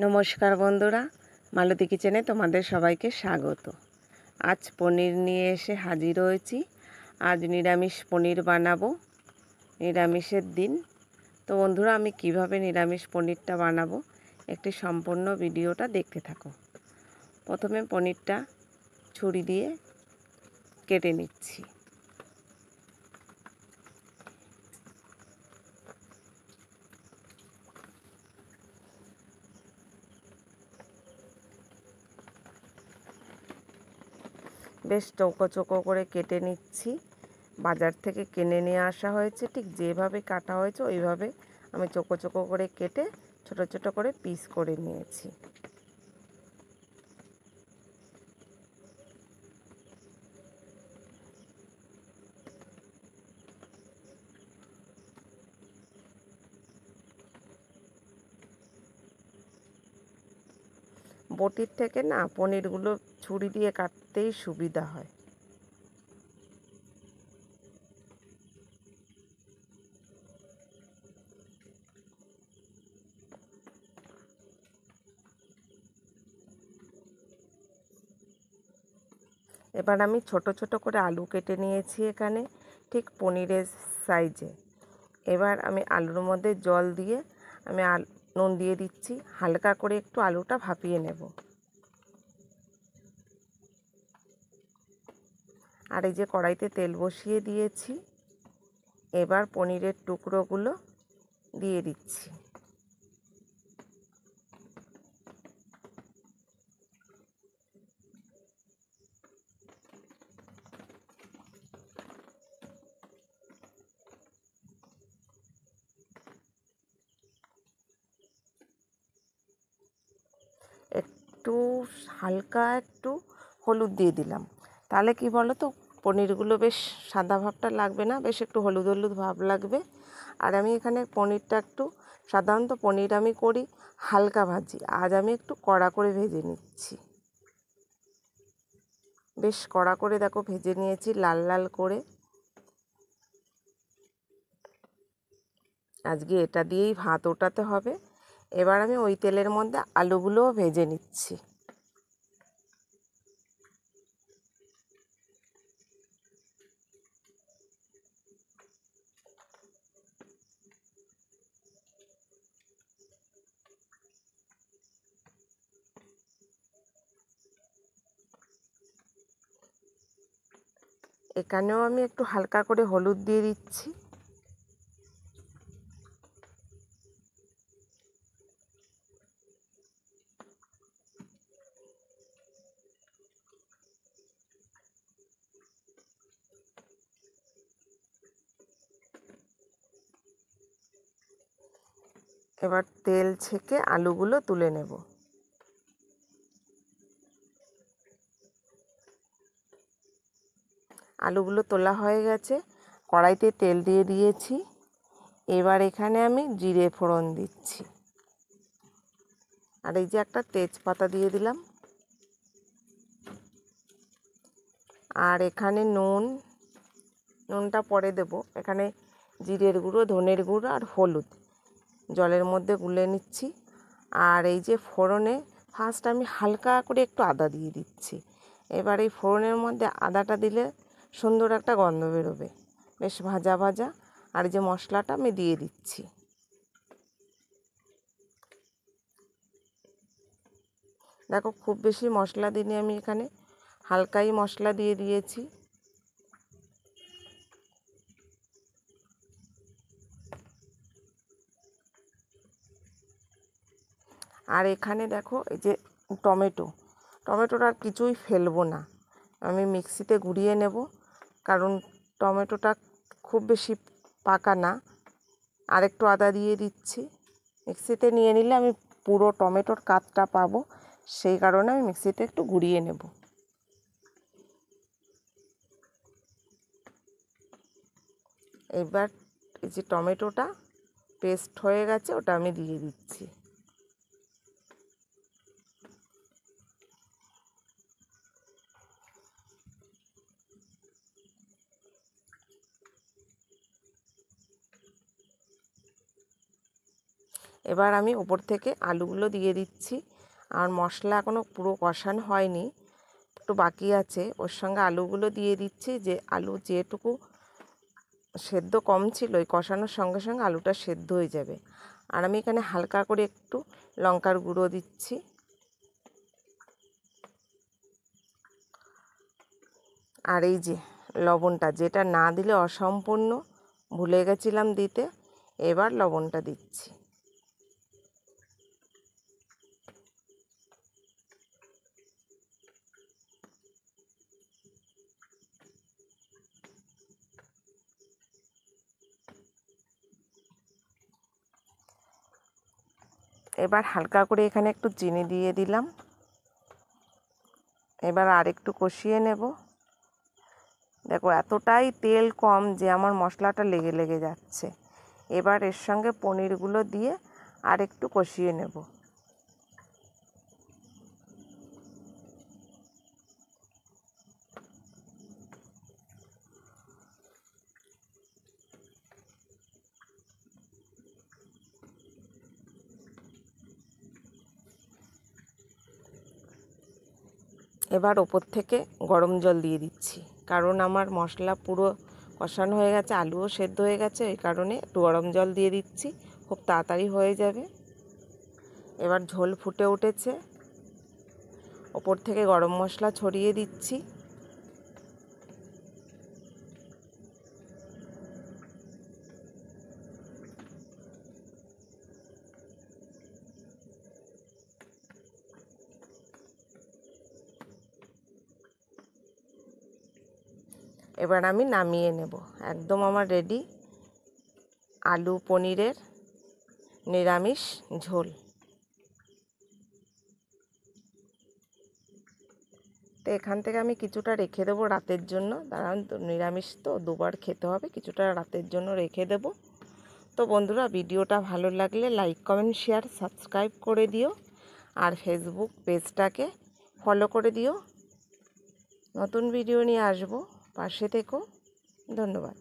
নমস্কার বন্ধুরা, মালতী কিচেনে তোমাদের সবাইকে স্বাগত। আজ পনির নিয়ে এসে হাজির হয়েছি। আজ নিরামিষ পনির বানাবো, নিরামিষের দিন। তো বন্ধুরা, আমি কিভাবে নিরামিষ পনিরটা বানাবো একটি সম্পূর্ণ ভিডিওটা দেখতে থাকো। প্রথমে পনিরটা ছুরি দিয়ে কেটে নিচ্ছি। বেশ চৌকো চৌকো করে কেটে নিচ্ছি। বাজার থেকে কিনে নিয়ে আসা হয়েছে, ঠিক যেভাবে কাটা হয়েছে ওইভাবে আমি চৌকো চৌকো করে কেটে ছোট ছোট করে পিস করে নিয়েছি। বটির থেকে না পনিরগুলো ছুরি দিয়ে কাটতেই সুবিধা হয়। এবার আমি ছোট ছোট করে আলু কেটে নিয়েছি এখানে, ঠিক পনিরের সাইজে। এবার আমি আলুর মধ্যে জল দিয়ে আমি নুন দিয়ে দিচ্ছি, হালকা করে একটু আলুটা ভাপিয়ে নেব। আর এই যে কড়াইতে তেল বসিয়ে দিয়েছি, এবার পনিরের টুকরোগুলো দিয়ে দিচ্ছি। একটু হালকা একটু হলুদ দিয়ে দিলাম, তাহলে কি বলো তো, পনিরগুলো বেশ সাদা ভাবটা লাগবে না, বেশ একটু হলুদ হলুদ ভাব লাগবে। আর আমি এখানে পনিরটা একটু, সাধারণত পনির আমি করি হালকা ভাজি, আজ আমি একটু কড়া করে ভেজে নিচ্ছি। বেশ কড়া করে দেখো ভেজে নিয়েছি, লাল লাল করে। আজকে এটা দিয়েই ভাত ওঠাতে হবে। এবার আমি ওই তেলের মধ্যে আলুগুলোও ভেজে নিচ্ছি। এখানেও আমি একটু হালকা করে হলুদ দিয়ে দিচ্ছি। এবার তেল ছেঁকে আলুগুলো তুলে নেব। আলুগুলো তোলা হয়ে গেছে, কড়াইতে তেল দিয়ে দিয়েছি। এবার এখানে আমি জিরে ফোড়ন দিচ্ছি, আর এই যে একটা তেজপাতা দিয়ে দিলাম। আর এখানে নুনটা পরে দেব। এখানে জিরের গুঁড়ো, ধনের গুঁড়ো আর হলুদ জলের মধ্যে গুলে নিচ্ছি। আর এই যে ফোড়নে ফার্স্ট আমি হালকা করে একটু আদা দিয়ে দিচ্ছি। এবার এই ফোড়নের মধ্যে আদাটা দিলে সুন্দর একটা গন্ধ বেরোবে, বেশ ভাজা ভাজা। আর যে মশলাটা আমি দিয়ে দিচ্ছি। দেখো খুব বেশি মশলা দিইনি আমি, এখানে হালকাই মশলা দিয়ে দিয়েছি। আর এখানে দেখো এই যে টমেটোটা আর কিছুই ফেলবো না, আমি মিক্সিতে গুঁড়িয়ে নেব, কারণ টমেটোটা খুব বেশি পাকা না। আর একটু আদা দিয়ে দিচ্ছি। মিক্সিতে নিয়ে নিলে আমি পুরো টমেটোর কাতটা পাবো, সেই কারণে আমি মিক্সিতে একটু গুঁড়িয়ে নেব। এবার এই যে টমেটোটা পেস্ট হয়ে গেছে, ওটা আমি দিয়ে দিচ্ছি। এবার আমি ওপর থেকে আলুগুলো দিয়ে দিচ্ছি। আর মশলা এখনও পুরো কষানো হয়নি, একটু বাকি আছে। ওর সঙ্গে আলুগুলো দিয়ে দিচ্ছি, যে আলু যেটুকু সেদ্ধ কম ছিল ওই কষানোর সঙ্গে সঙ্গে আলুটা সেদ্ধ হয়ে যাবে। আর আমি এখানে হালকা করে একটু লঙ্কার গুঁড়ো দিচ্ছি। আর এই যে লবণটা, যেটা না দিলে অসম্পূর্ণ, ভুলে গেছিলাম দিতে, এবার লবণটা দিচ্ছি। এবার হালকা করে এখানে একটু চিনি দিয়ে দিলাম। এবার আর একটু কষিয়ে নেব। দেখো এতটাই তেল কম যে আমার মশলাটা লেগে লেগে যাচ্ছে। এবার এর সঙ্গে পনিরগুলো দিয়ে আর একটু কষিয়ে নেব। এবার ওপর থেকে গরম জল দিয়ে দিচ্ছি, কারণ আমার মশলা পুরো কষানো হয়ে গেছে, আলুও সেদ্ধ হয়ে গেছে, এই কারণে একটু গরম জল দিয়ে দিচ্ছি, খুব তাড়াতাড়ি হয়ে যাবে। এবার ঝোল ফুটে উঠেছে, ওপর থেকে গরম মশলা ছড়িয়ে দিচ্ছি। এবার আমি নামিয়ে নেব। একদম আমার রেডি আলু পনিরের নিরামিষ ঝোল। তো এখান থেকে আমি কিছুটা রেখে দেবো রাতের জন্য, কারণ নিরামিষ তো দুবার খেতে হবে, কিছুটা রাতের জন্য রেখে দেব। তো বন্ধুরা, ভিডিওটা ভালো লাগলে লাইক কমেন্ট শেয়ার সাবস্ক্রাইব করে দিও, আর ফেসবুক পেজটাকে ফলো করে দিও। নতুন ভিডিও নিয়ে আসবো, পাশে থেকো। ধন্যবাদ।